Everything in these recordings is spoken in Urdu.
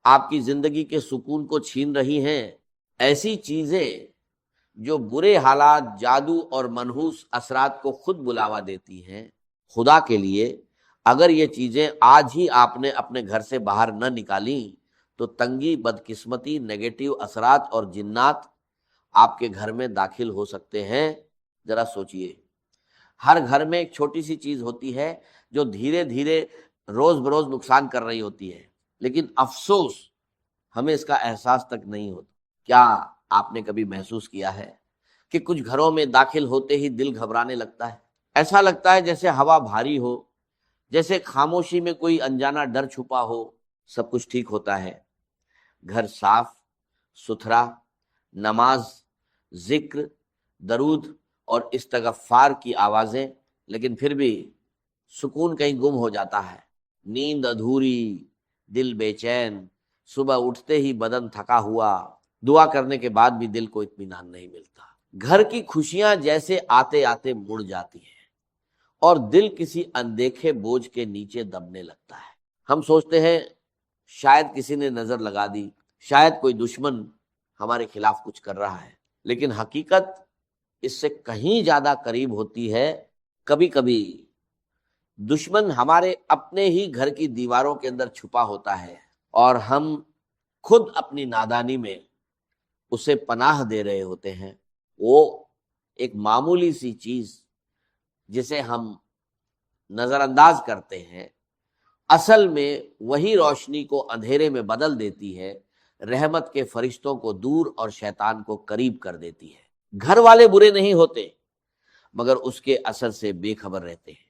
آپ کی زندگی کے سکون کو چھین رہی ہیں، ایسی چیزیں جو برے حالات، جادو اور منحوس اثرات کو خود بلاوا دیتی ہیں، خدا کے لیے اگر یہ چیزیں آج ہی آپ نے اپنے گھر سے باہر نہ نکالیں تو تنگی، بدقسمتی، نیگیٹو اثرات اور جنات آپ کے گھر میں داخل ہو سکتے ہیں۔ ذرا سوچئے، ہر گھر میں ایک چھوٹی سی چیز ہوتی ہے جو دھیرے دھیرے روز بروز نقصان کر رہی ہوتی ہے، لیکن افسوس ہمیں اس کا احساس تک نہیں ہوتا۔ کیا آپ نے کبھی محسوس کیا ہے کہ کچھ گھروں میں داخل ہوتے ہی دل گھبرانے لگتا ہے؟ ایسا لگتا ہے جیسے ہوا بھاری ہو، جیسے خاموشی میں کوئی انجانا ڈر چھپا ہو۔ سب کچھ ٹھیک ہوتا ہے، گھر صاف ستھرا، نماز، ذکر، درود اور استغفار کی آوازیں، لیکن پھر بھی سکون کہیں گم ہو جاتا ہے، نیند ادھوری، دل بے چین، صبح اٹھتے ہی بدن تھکا ہوا، دعا کرنے کے بعد بھی دل کو اطمینان نہیں ملتا۔ گھر کی خوشیاں جیسے آتے آتے مڑ جاتی ہیں اور دل کسی اندیکھے بوجھ کے نیچے دبنے لگتا ہے۔ ہم سوچتے ہیں شاید کسی نے نظر لگا دی، شاید کوئی دشمن ہمارے خلاف کچھ کر رہا ہے، لیکن حقیقت اس سے کہیں زیادہ قریب ہوتی ہے۔ کبھی کبھی دشمن ہمارے اپنے ہی گھر کی دیواروں کے اندر چھپا ہوتا ہے اور ہم خود اپنی نادانی میں اسے پناہ دے رہے ہوتے ہیں۔ وہ ایک معمولی سی چیز جسے ہم نظر انداز کرتے ہیں، اصل میں وہی روشنی کو اندھیرے میں بدل دیتی ہے، رحمت کے فرشتوں کو دور اور شیطان کو قریب کر دیتی ہے۔ گھر والے برے نہیں ہوتے، مگر اس کے اثر سے بے خبر رہتے ہیں۔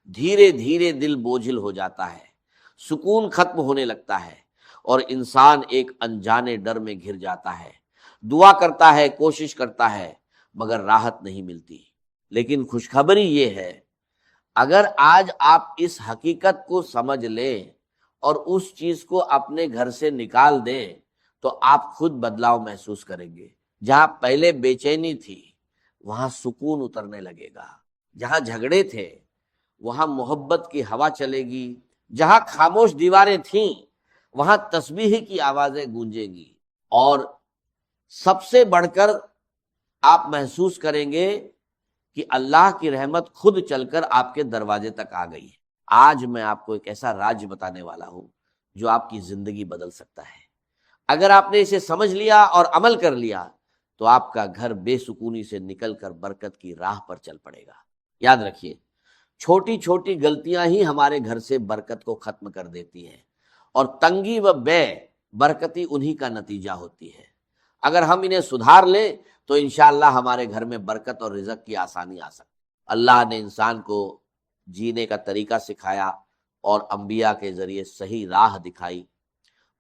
دھیرے دھیرے دل بوجھل ہو جاتا ہے، سکون ختم ہونے لگتا ہے اور انسان ایک انجانے ڈر میں گھر جاتا ہے۔ دعا کرتا ہے، کوشش کرتا ہے، مگر راحت نہیں ملتی۔ لیکن خوشخبری یہ ہے، اگر آج آپ اس حقیقت کو سمجھ لیں اور اس چیز کو اپنے گھر سے نکال دیں تو آپ خود بدلاؤ محسوس کریں گے۔ جہاں پہلے بے چینی تھی وہاں سکون اترنے لگے گا، جہاں جھگڑے تھے وہاں محبت کی ہوا چلے گی، جہاں خاموش دیواریں تھیں وہاں تسبیح کی آوازیں گونجیں گی، اور سب سے بڑھ کر آپ محسوس کریں گے کہ اللہ کی رحمت خود چل کر آپ کے دروازے تک آ گئی ہے۔ آج میں آپ کو ایک ایسا راز بتانے والا ہوں جو آپ کی زندگی بدل سکتا ہے۔ اگر آپ نے اسے سمجھ لیا اور عمل کر لیا تو آپ کا گھر بے سکونی سے نکل کر برکت کی راہ پر چل پڑے گا۔ یاد رکھیے، چھوٹی چھوٹی غلطیاں ہی ہمارے گھر سے برکت کو ختم کر دیتی ہیں، اور تنگی و بے برکتی انہی کا نتیجہ ہوتی ہے۔ اگر ہم انہیں سدھار لیں تو انشاءاللہ ہمارے گھر میں برکت اور رزق کی آسانی آ سکتی۔ اللہ نے انسان کو جینے کا طریقہ سکھایا اور انبیاء کے ذریعے صحیح راہ دکھائی۔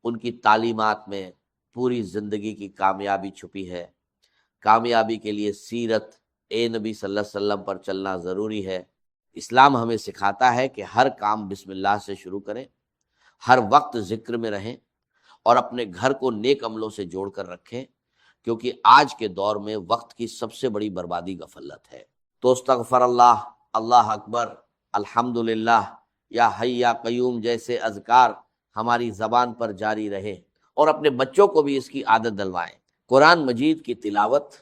ان کی تعلیمات میں پوری زندگی کی کامیابی چھپی ہے۔ کامیابی کے لیے سیرت نبی صلی اللہ علیہ وسلم پر چلنا ضروری ہے۔ اسلام ہمیں سکھاتا ہے کہ ہر کام بسم اللہ سے شروع کریں، ہر وقت ذکر میں رہیں اور اپنے گھر کو نیک عملوں سے جوڑ کر رکھیں، کیونکہ آج کے دور میں وقت کی سب سے بڑی بربادی غفلت ہے۔ تو استغفر اللہ، اللہ اکبر، الحمدللہ، یا حی یا قیوم جیسے اذکار ہماری زبان پر جاری رہے، اور اپنے بچوں کو بھی اس کی عادت دلوائیں۔ قرآن مجید کی تلاوت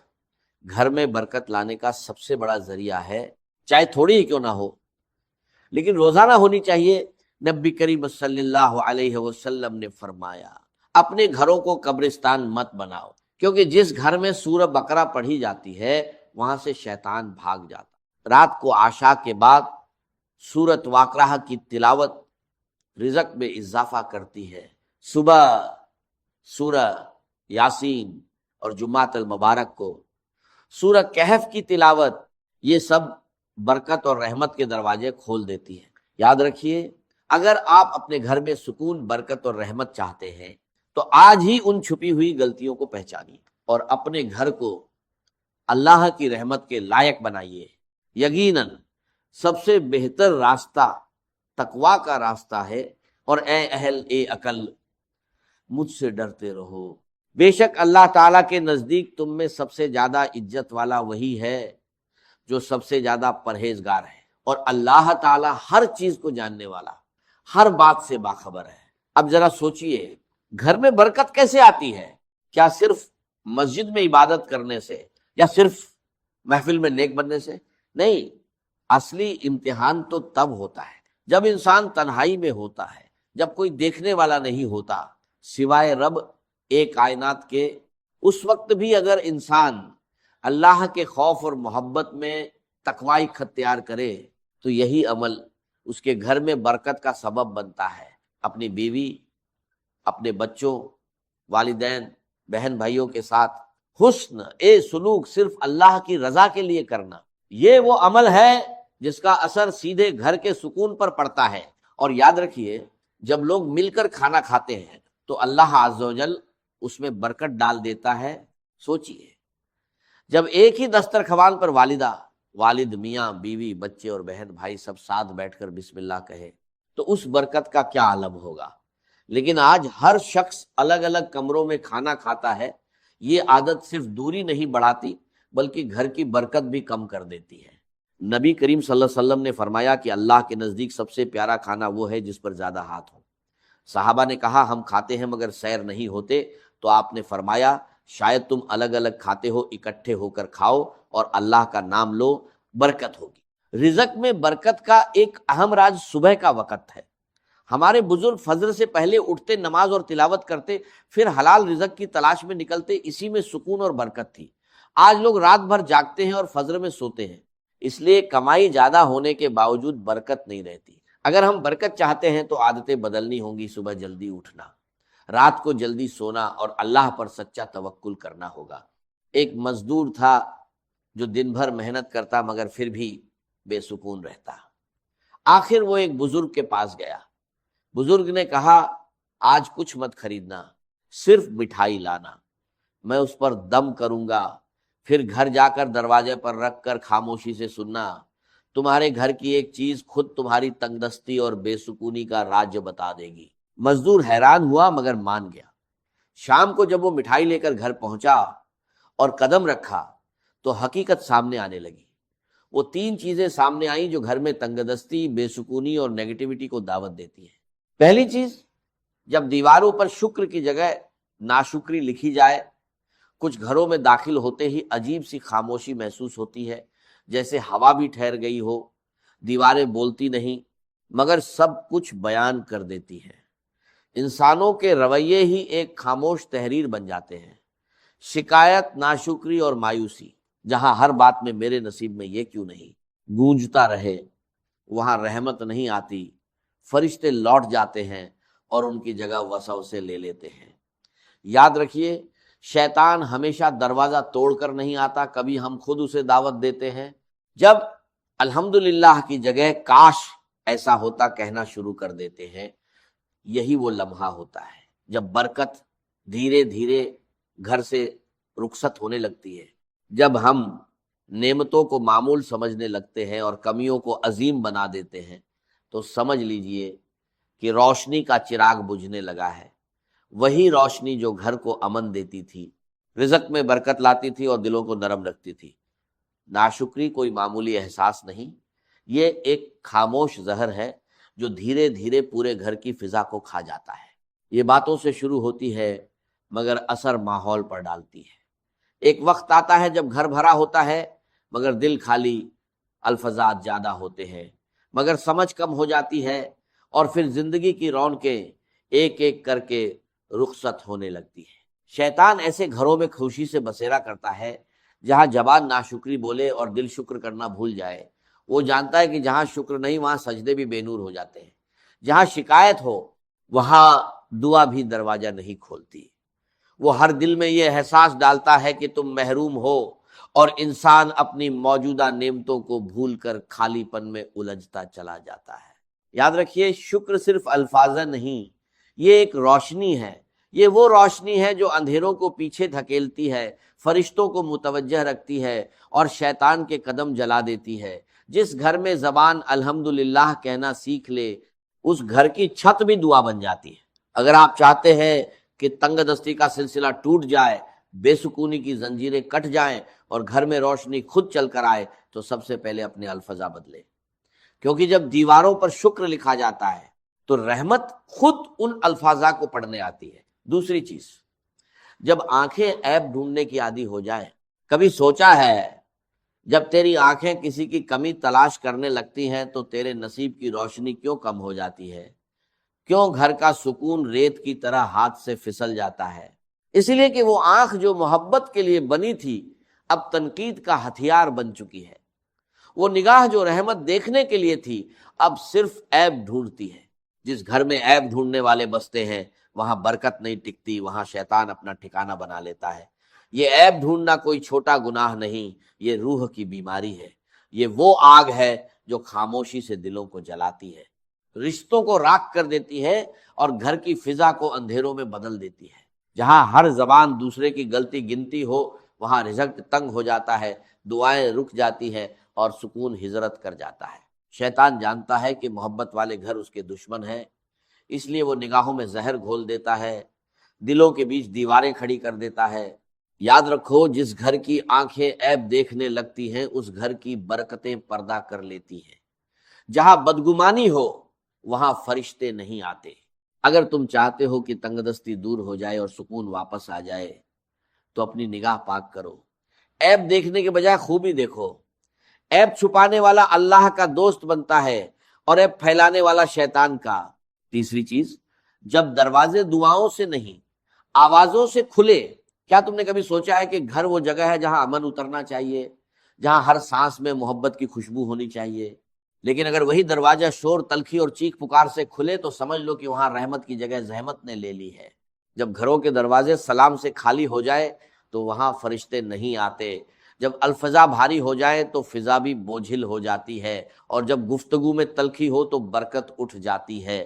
گھر میں برکت لانے کا سب سے بڑا ذریعہ ہے، چاہے تھوڑی ہی کیوں نہ ہو، لیکن روزانہ ہونی چاہیے۔ نبی کریم صلی اللہ علیہ وسلم نے فرمایا، اپنے گھروں کو قبرستان مت بناؤ، کیونکہ جس گھر میں سورہ بقرہ پڑھی جاتی ہے وہاں سے شیطان بھاگ جاتا۔ رات کو عشاء کے بعد سورۃ واقعہ کی تلاوت رزق میں اضافہ کرتی ہے۔ صبح سورہ یاسین اور جمعۃ المبارک کو سورہ کہف کی تلاوت، یہ سب برکت اور رحمت کے دروازے کھول دیتی ہے۔ یاد رکھیے، اگر آپ اپنے گھر میں سکون، برکت اور رحمت چاہتے ہیں تو آج ہی ان چھپی ہوئی غلطیوں کو پہچانیے اور اپنے گھر کو اللہ کی رحمت کے لائق بنائیے۔ یقیناً سب سے بہتر راستہ تقویٰ کا راستہ ہے، اور اے اہل عقل مجھ سے ڈرتے رہو۔ بے شک اللہ تعالیٰ کے نزدیک تم میں سب سے زیادہ عزت والا وہی ہے جو سب سے زیادہ پرہیزگار ہے، اور اللہ تعالیٰ ہر چیز کو جاننے والا، ہر بات سے باخبر ہے۔ اب ذرا سوچئے، گھر میں برکت کیسے آتی ہے؟ کیا صرف مسجد میں عبادت کرنے سے یا صرف محفل میں نیک بننے سے؟ نہیں، اصلی امتحان تو تب ہوتا ہے جب انسان تنہائی میں ہوتا ہے، جب کوئی دیکھنے والا نہیں ہوتا سوائے رب ایک کائنات کے۔ اس وقت بھی اگر انسان اللہ کے خوف اور محبت میں تقوی اختیار کرے تو یہی عمل اس کے گھر میں برکت کا سبب بنتا ہے۔ اپنی بیوی، اپنے بچوں، والدین، بہن بھائیوں کے ساتھ حسن سلوک صرف اللہ کی رضا کے لیے کرنا، یہ وہ عمل ہے جس کا اثر سیدھے گھر کے سکون پر پڑتا ہے۔ اور یاد رکھیے، جب لوگ مل کر کھانا کھاتے ہیں تو اللہ عز و جل اس میں برکت ڈال دیتا ہے۔ سوچئے، جب ایک ہی دسترخوان پر والدہ، والد، میاں، بیوی، بچے اور بہن بھائی سب ساتھ بیٹھ کر بسم اللہ کہے تو اس برکت کا کیا عالم ہوگا۔ لیکن آج ہر شخص الگ الگ کمروں میں کھانا کھاتا ہے۔ یہ عادت صرف دوری نہیں بڑھاتی بلکہ گھر کی برکت بھی کم کر دیتی ہے۔ نبی کریم صلی اللہ علیہ وسلم نے فرمایا کہ اللہ کے نزدیک سب سے پیارا کھانا وہ ہے جس پر زیادہ ہاتھ ہو۔ صحابہ نے کہا ہم کھاتے ہیں مگر سیر نہیں ہوتے، تو آپ نے فرمایا شاید تم الگ الگ کھاتے ہو، اکٹھے ہو کر کھاؤ اور اللہ کا نام لو، برکت ہوگی۔ رزق میں برکت کا ایک اہم راز صبح کا وقت ہے۔ ہمارے بزرگ فجر سے پہلے اٹھتے، نماز اور تلاوت کرتے، پھر حلال رزق کی تلاش میں نکلتے، اسی میں سکون اور برکت تھی۔ آج لوگ رات بھر جاگتے ہیں اور فجر میں سوتے ہیں، اس لیے کمائی زیادہ ہونے کے باوجود برکت نہیں رہتی۔ اگر ہم برکت چاہتے ہیں تو عادتیں بدلنی ہوں گی۔ صبح جلدی اٹھنا، رات کو جلدی سونا اور اللہ پر سچا توکل کرنا ہوگا۔ ایک مزدور تھا جو دن بھر محنت کرتا مگر پھر بھی بے سکون رہتا۔ آخر وہ ایک بزرگ کے پاس گیا۔ بزرگ نے کہا آج کچھ مت خریدنا، صرف مٹھائی لانا، میں اس پر دم کروں گا، پھر گھر جا کر دروازے پر رکھ کر خاموشی سے سننا۔ تمہارے گھر کی ایک چیز خود تمہاری تنگ دستی اور بے سکونی کا راز بتا دے گی۔ مزدور حیران ہوا مگر مان گیا۔ شام کو جب وہ مٹھائی لے کر گھر پہنچا اور قدم رکھا تو حقیقت سامنے آنے لگی۔ وہ 3 چیزیں سامنے آئیں جو گھر میں تنگ دستی، بے سکونی اور نیگیٹیوٹی کو دعوت دیتی ہیں۔ پہلی چیز، جب دیواروں پر شکر کی جگہ ناشکری لکھی جائے، کچھ گھروں میں داخل ہوتے ہی عجیب سی خاموشی محسوس ہوتی ہے، جیسے ہوا بھی ٹھہر گئی ہو۔ دیواریں بولتی نہیں مگر سب کچھ بیان کر دیتی ہیں۔ انسانوں کے رویے ہی ایک خاموش تحریر بن جاتے ہیں۔ شکایت، ناشکری اور مایوسی، جہاں ہر بات میں میرے نصیب میں یہ کیوں نہیں گونجتا رہے، وہاں رحمت نہیں آتی۔ فرشتے لوٹ جاتے ہیں اور ان کی جگہ وسوسے لے لیتے ہیں۔ یاد رکھیے، شیطان ہمیشہ دروازہ توڑ کر نہیں آتا، کبھی ہم خود اسے دعوت دیتے ہیں۔ جب الحمدللہ کی جگہ کاش ایسا ہوتا کہنا شروع کر دیتے ہیں، یہی وہ لمحہ ہوتا ہے جب برکت دھیرے دھیرے گھر سے رخصت ہونے لگتی ہے۔ جب ہم نعمتوں کو معمول سمجھنے لگتے ہیں اور کمیوں کو عظیم بنا دیتے ہیں تو سمجھ لیجئے کہ روشنی کا چراغ بجھنے لگا ہے۔ وہی روشنی جو گھر کو امن دیتی تھی، رزق میں برکت لاتی تھی اور دلوں کو نرم رکھتی تھی۔ ناشکری کوئی معمولی احساس نہیں، یہ ایک خاموش زہر ہے جو دھیرے دھیرے پورے گھر کی فضا کو کھا جاتا ہے۔ یہ باتوں سے شروع ہوتی ہے مگر اثر ماحول پر ڈالتی ہے۔ ایک وقت آتا ہے جب گھر بھرا ہوتا ہے مگر دل خالی، الفاظات زیادہ ہوتے ہیں مگر سمجھ کم ہو جاتی ہے، اور پھر زندگی کی رونقیں ایک ایک کر کے رخصت ہونے لگتی ہے۔ شیطان ایسے گھروں میں خوشی سے بسیرا کرتا ہے جہاں زبان ناشکری بولے اور دل شکر کرنا بھول جائے۔ وہ جانتا ہے کہ جہاں شکر نہیں وہاں سجدے بھی بے نور ہو جاتے ہیں، جہاں شکایت ہو وہاں دعا بھی دروازہ نہیں کھولتی۔ وہ ہر دل میں یہ احساس ڈالتا ہے کہ تم محروم ہو، اور انسان اپنی موجودہ نعمتوں کو بھول کر خالی پن میں الجھتا چلا جاتا ہے۔ یاد رکھیے، شکر صرف الفاظ نہیں، یہ ایک روشنی ہے۔ یہ وہ روشنی ہے جو اندھیروں کو پیچھے دھکیلتی ہے، فرشتوں کو متوجہ رکھتی ہے اور شیطان کے قدم جلا دیتی ہے۔ جس گھر میں زبان الحمدللہ کہنا سیکھ لے، اس گھر کی چھت بھی دعا بن جاتی ہے۔ اگر آپ چاہتے ہیں کہ تنگ دستی کا سلسلہ ٹوٹ جائے، بے سکونی کی زنجیریں کٹ جائیں اور گھر میں روشنی خود چل کر آئے، تو سب سے پہلے اپنے الفاظ بدلے، کیونکہ جب دیواروں پر شکر لکھا جاتا ہے تو رحمت خود ان الفاظ کو پڑھنے آتی ہے۔ دوسری چیز، جب آنکھیں عیب ڈھونڈنے کی عادی ہو جائیں، کبھی سوچا ہے جب تیری آنکھیں کسی کی کمی تلاش کرنے لگتی ہیں تو تیرے نصیب کی روشنی کیوں کم ہو جاتی ہے؟ کیوں گھر کا سکون ریت کی طرح ہاتھ سے پھسل جاتا ہے؟ اس لیے کہ وہ آنکھ جو محبت کے لیے بنی تھی اب تنقید کا ہتھیار بن چکی ہے۔ وہ نگاہ جو رحمت دیکھنے کے لیے تھی اب صرف عیب ڈھونڈتی ہے۔ جس گھر میں عیب ڈھونڈنے والے بستے ہیں وہاں برکت نہیں ٹکتی، وہاں شیطان اپنا ٹھکانہ بنا لیتا ہے۔ یہ عیب ڈھونڈنا کوئی چھوٹا گناہ نہیں، یہ روح کی بیماری ہے۔ یہ وہ آگ ہے جو خاموشی سے دلوں کو جلاتی ہے، رشتوں کو راکھ کر دیتی ہے اور گھر کی فضا کو اندھیروں میں بدل دیتی ہے۔ جہاں ہر زبان دوسرے کی غلطی گنتی ہو وہاں رزق تنگ ہو جاتا ہے، دعائیں رک جاتی ہیں اور سکون ہجرت کر جاتا ہے۔ شیطان جانتا ہے کہ محبت والے گھر اس کے دشمن ہیں، اس لیے وہ نگاہوں میں زہر گھول دیتا ہے، دلوں کے بیچ دیواریں کھڑی کر دیتا ہے۔ یاد رکھو، جس گھر کی آنکھیں عیب دیکھنے لگتی ہیں اس گھر کی برکتیں پردہ کر لیتی ہیں۔ جہاں بدگمانی ہو وہاں فرشتے نہیں آتے۔ اگر تم چاہتے ہو کہ تنگ دستی دور ہو جائے اور سکون واپس آ جائے تو اپنی نگاہ پاک کرو، عیب دیکھنے کے بجائے خوبی دیکھو۔ عیب چھپانے والا اللہ کا دوست بنتا ہے اور عیب پھیلانے والا شیطان کا۔ تیسری چیز، جب دروازے دعاؤں سے نہیں آوازوں سے کھلے۔ کیا تم نے کبھی سوچا ہے کہ گھر وہ جگہ ہے جہاں امن اترنا چاہیے، جہاں ہر سانس میں محبت کی خوشبو ہونی چاہیے؟ لیکن اگر وہی دروازہ شور، تلخی اور چیخ پکار سے کھلے تو سمجھ لو کہ وہاں رحمت کی جگہ زحمت نے لے لی ہے۔ جب گھروں کے دروازے سلام سے خالی ہو جائے تو وہاں فرشتے نہیں آتے۔ جب الفضا بھاری ہو جائے تو فضا بھی بوجھل ہو جاتی ہے، اور جب گفتگو میں تلخی ہو تو برکت اٹھ جاتی ہے۔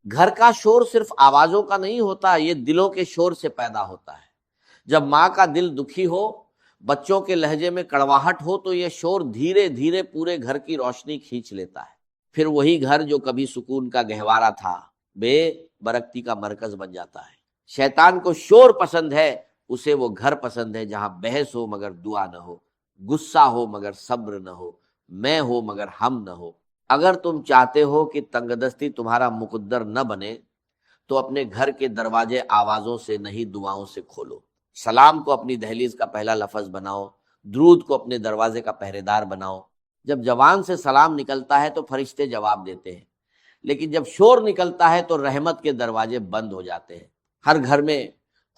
گھر کا شور صرف آوازوں کا نہیں ہوتا، یہ دلوں کے شور سے پیدا ہوتا ہے۔ جب ماں کا دل دکھی ہو، بچوں کے لہجے میں کڑواہٹ ہو تو یہ شور دھیرے دھیرے پورے گھر کی روشنی کھینچ لیتا ہے۔ پھر وہی گھر جو کبھی سکون کا گہوارہ تھا بے برکتی کا مرکز بن جاتا ہے۔ شیطان کو شور پسند ہے، اسے وہ گھر پسند ہے جہاں بحث ہو مگر دعا نہ ہو، غصہ ہو مگر صبر نہ ہو، میں ہو مگر ہم نہ ہو۔ اگر تم چاہتے ہو کہ تنگ دستی تمہارا مقدر نہ بنے تو اپنے گھر کے دروازے آوازوں سے نہیں دعاؤں سے کھولو۔ سلام کو اپنی دہلیز کا پہلا لفظ بناؤ، درود کو اپنے دروازے کا پہرے دار بناؤ۔ جب زبان سے سلام نکلتا ہے تو فرشتے جواب دیتے ہیں، لیکن جب شور نکلتا ہے تو رحمت کے دروازے بند ہو جاتے ہیں۔ ہر گھر میں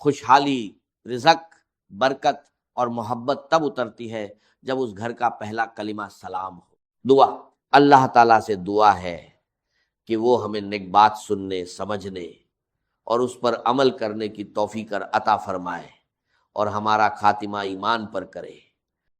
خوشحالی، رزق، برکت اور محبت تب اترتی ہے جب اس گھر کا پہلا کلمہ سلام ہو۔ دعا، اللہ تعالیٰ سے دعا ہے کہ وہ ہمیں نیک بات سننے، سمجھنے اور اس پر عمل کرنے کی توفیق عطا فرمائے اور ہمارا خاتمہ ایمان پر کرے۔